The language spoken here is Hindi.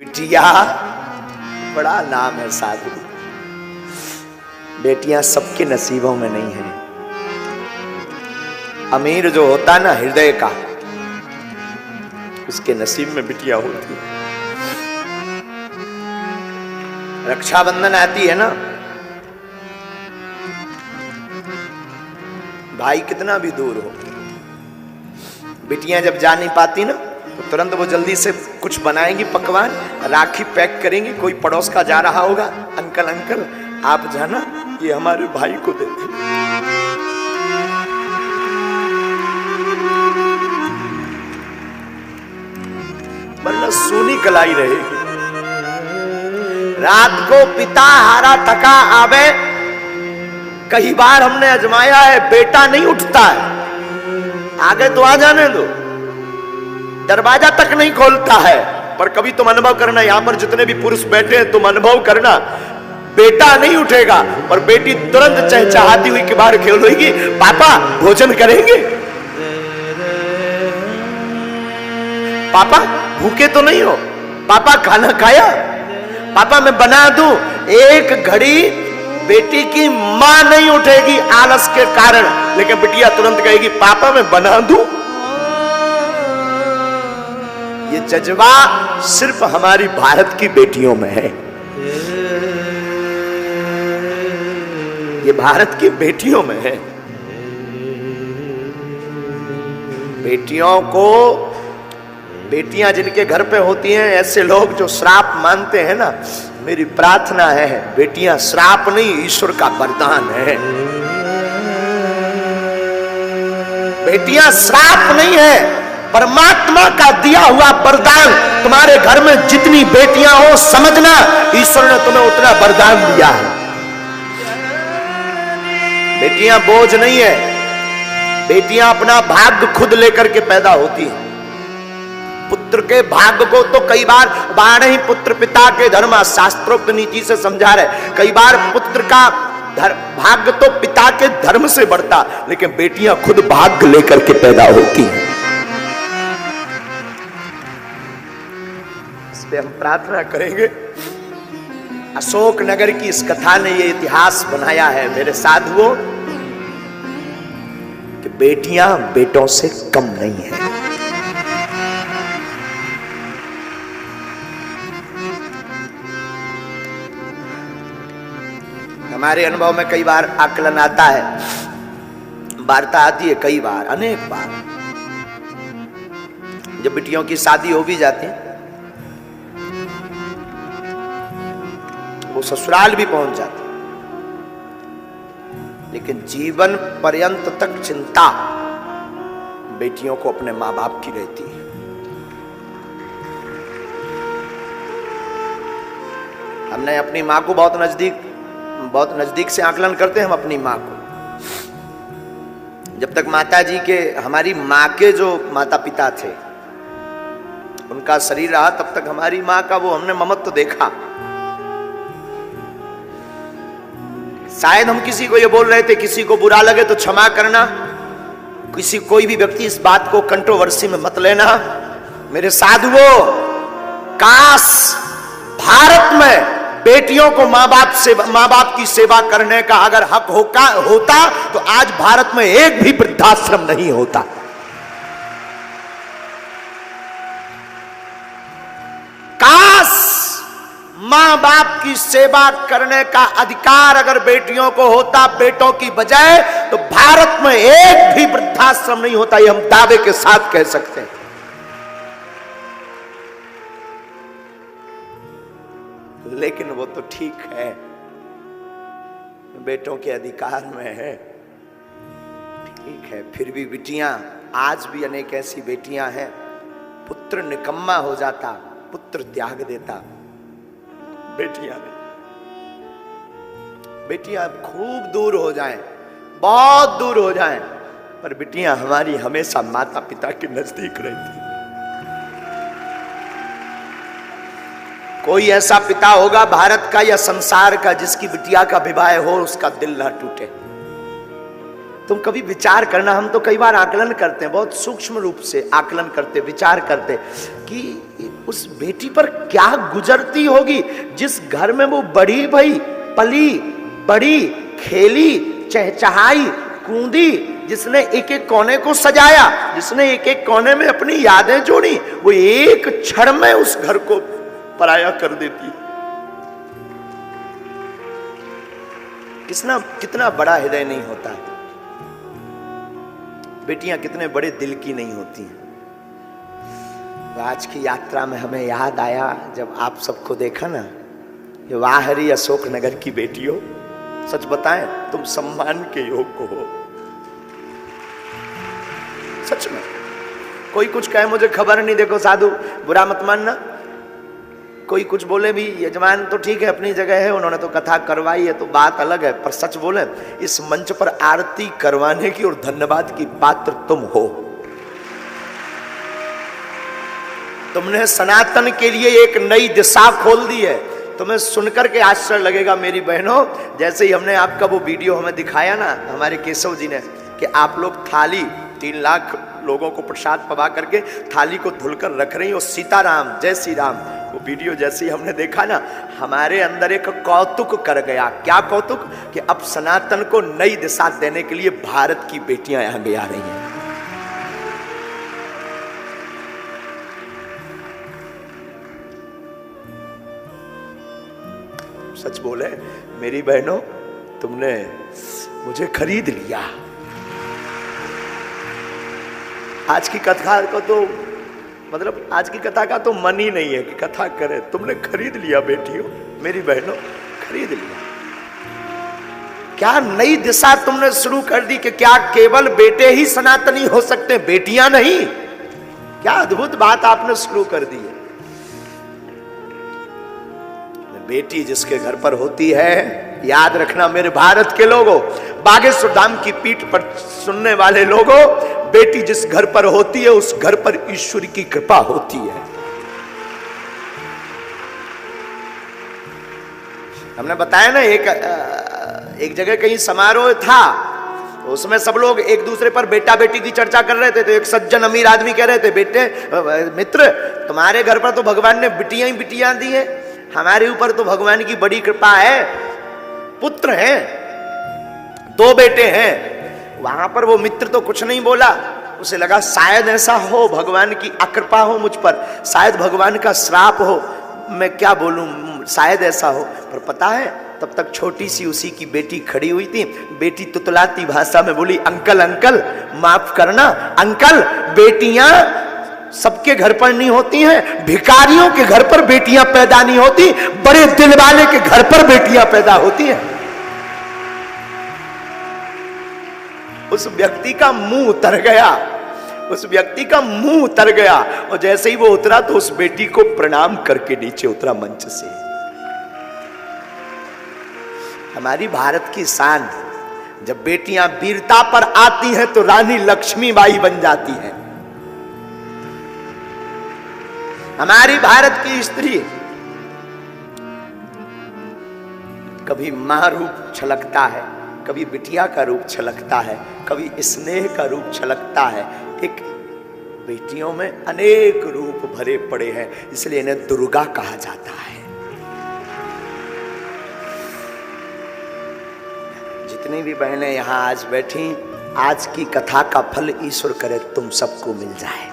बिटिया बड़ा नाम है साधु। बेटियां सबके नसीबों में नहीं है। अमीर जो होता ना हृदय का, उसके नसीब में बिटिया होती है। रक्षाबंधन आती है ना, भाई कितना भी दूर हो, बिटियां जब जा नहीं पाती ना तो तुरंत वो जल्दी से कुछ बनाएंगी पकवान, राखी पैक करेंगी। कोई पड़ोस का जा रहा होगा, अंकल अंकल आप जाना, ये हमारे भाई को दे दे। वरना सोनी कलाई रहेगी। रात को पिता हारा थका आवे, कई बार हमने आजमाया है, बेटा नहीं उठता है। आगे तो आ जाने दो, दरवाजा तक नहीं खोलता है। पर कभी तुम अनुभव करना, यहां पर जितने भी पुरुष बैठे हैं तुम अनुभव करना, बेटा नहीं उठेगा पर बेटी तुरंत चहचहाती हुई के बाहर खेलेगी, पापा भोजन करेंगे, पापा भूखे तो नहीं हो, पापा खाना खाया, पापा मैं बना दूं। एक घड़ी बेटी की मां नहीं उठेगी आलस के कारण, लेकिन बिटिया तुरंत कहेगी पापा मैं बना दूं। ये जज्बा सिर्फ हमारी भारत की बेटियों में है। ये भारत की बेटियों में है। बेटियों को, बेटियां जिनके घर पे होती हैं, ऐसे लोग जो श्राप मानते हैं ना, मेरी प्रार्थना है बेटियां श्राप नहीं, ईश्वर का वरदान है। बेटियां श्राप नहीं है, परमात्मा का दिया हुआ वरदान। तुम्हारे घर में जितनी बेटियां हो, समझना ईश्वर ने तुम्हें उतना वरदान दिया है। बेटियां बोझ नहीं है, बेटियां अपना भाग्य खुद लेकर के पैदा होती हैं। पुत्र के भाग्य को तो कई बार 12 ही पुत्र पिता के धर्म शास्त्रोक्त नीति से समझा रहे। कई बार पुत्र का भाग्य तो पिता के धर्म से बढ़ता, लेकिन बेटियां खुद भाग्य लेकर के पैदा होती हैं। इस पे हम प्रार्थना करेंगे। अशोक नगर की इस कथा ने ये इतिहास बनाया है मेरे साधुओं, कि बेटियां बेटों से कम नहीं है। हमारे अनुभव में कई बार आकलन आता है, वार्ता आती है, कई बार, अनेक बार, जब बिटियों की शादी हो भी जाती है, वो ससुराल भी पहुंच जाती, लेकिन जीवन पर्यंत तक चिंता बेटियों को अपने मां बाप की रहती है। हमने अपनी मां को बहुत नजदीक से आकलन करते हैं हम अपनी मां को। जब तक माता जी के, हमारी मां के जो माता पिता थे, उनका शरीर रहा, तब तक हमारी मां का वो हमने ममत्व देखा। शायद हम किसी को ये बोल रहे थे, किसी को बुरा लगे तो क्षमा करना, कोई भी व्यक्ति इस बात को कंट्रोवर्सी में मत लेना। मेरे साधुओं, काश भारत में बेटियों को मां बाप की सेवा करने का अगर हक होता तो आज भारत में एक भी वृद्धाश्रम नहीं होता। काश मां बाप की सेवा करने का अधिकार अगर बेटियों को होता बेटों की बजाय, तो भारत में एक भी वृद्धाश्रम नहीं होता। ये हम दावे के साथ कह सकते हैं। लेकिन वो तो ठीक है, बेटों के अधिकार में है, ठीक है, फिर भी बेटियां, आज भी अनेक ऐसी बेटियां हैं, पुत्र निकम्मा हो जाता, पुत्र त्याग देता, बेटियां नहीं। बेटियां खूब दूर हो जाएं, बहुत दूर हो जाएं, पर बेटियां हमारी हमेशा माता पिता के नजदीक रहती। कोई ऐसा पिता होगा भारत का या संसार का जिसकी बिटिया का विवाह हो उसका दिल ना टूटे। तुम कभी विचार करना, हम तो कई बार आकलन करते हैं, बहुत सूक्ष्म रूप से आकलन करते, विचार करते कि उस बेटी पर क्या गुजरती होगी, जिस घर में वो बड़ी भई, पली बड़ी, खेली, चहचहाई, कूदी, जिसने एक एक कोने को सजाया, जिसने एक एक कोने में अपनी यादें जोड़ी, वो एक क्षण में उस घर को पराया कर देती। कितना बड़ा हृदय नहीं होता है। बेटियां कितने बड़े दिल की नहीं होती हैं। आज की यात्रा में हमें याद आया जब आप सबको देखा ना, ये वाह हरी अशोक नगर की बेटियों, सच बताएं तुम सम्मान के योग्य हो। सच में कोई कुछ कहे मुझे खबर नहीं, देखो साधु बुरा मत मानना, कोई कुछ बोले भी, यजमान तो ठीक है अपनी जगह है, उन्होंने तो कथा करवाई है तो बात अलग है, पर सच बोले इस मंच पर आरती करवाने की और धन्यवाद की पात्र तुम हो। तुमने सनातन के लिए एक नई दिशा खोल दी है। तुम्हें सुनकर के आश्चर्य लगेगा मेरी बहनों, जैसे ही हमने आपका वो वीडियो हमें दिखाया ना हमारे केशव जी ने, कि आप लोग थाली 3 लाख लोगों को प्रसाद पवा करके थाली को धुलकर रख रही हो, सीताराम जय श्री राम, वो वीडियो जैसे ही हमने देखा ना, हमारे अंदर एक कौतुक कर गया। क्या कौतुक? कि अब सनातन को नई दिशा देने के लिए भारत की बेटियां आगे आ रही हैं। सच बोले मेरी बहनों, तुमने मुझे खरीद लिया। आज की कथा को तो मतलब आज की कथा का तो मन ही नहीं है कि कथा करे, तुमने खरीद लिया बेटियों, मेरी बहनों खरीद लिया। क्या नई दिशा तुमने शुरू कर दी कि क्या केवल बेटे ही सनातनी हो सकते, बेटियां नहीं? क्या अद्भुत बात आपने शुरू कर दी है। बेटी जिसके घर पर होती है, याद रखना मेरे भारत के लोगों, बागेश्वर धाम की पीठ पर सुनने वाले लोगों, बेटी जिस घर पर होती है उस घर पर ईश्वर की कृपा होती है। हमने बताया ना एक जगह कहीं समारोह था, तो उसमें सब लोग एक दूसरे पर बेटा बेटी की चर्चा कर रहे थे। तो एक सज्जन अमीर आदमी कह रहे थे, बेटे मित्र तुम्हारे घर पर तो भगवान ने बिटियां ही बिटियां दी है, हमारे ऊपर तो भगवान की बड़ी कृपा है, पुत्र हैं, 2 बेटे हैं। वहां पर वो मित्र तो कुछ नहीं बोला, उसे लगा शायद ऐसा हो भगवान की अकृपा हो मुझ पर, शायद भगवान का श्राप हो, मैं क्या बोलूं, शायद ऐसा हो। पर पता है तब तक छोटी सी उसी की बेटी खड़ी हुई थी। बेटी तुतलाती भाषा में बोली, अंकल अंकल माफ करना अंकल, बेटियां सबके घर पर नहीं होती हैं, भिखारियों के घर पर बेटियां पैदा नहीं होती, बड़े दिल वाले के घर पर बेटियां पैदा होती हैं। उस व्यक्ति का मुंह उतर गया, उस व्यक्ति का मुंह उतर गया, और जैसे ही वो उतरा तो उस बेटी को प्रणाम करके नीचे उतरा मंच से। हमारी भारत की शान, जब बेटियां वीरता पर आती हैं तो रानी लक्ष्मीबाई बन जाती हैं। हमारी भारत की स्त्री कभी मां रूप छलकता है, कभी बिटिया का रूप छलकता है, कभी स्नेह का रूप छलकता है। एक बेटियों में अनेक रूप भरे पड़े हैं, इसलिए इन्हें दुर्गा कहा जाता है। जितनी भी बहनें यहां आज बैठी, आज की कथा का फल ईश्वर करे तुम सबको मिल जाए।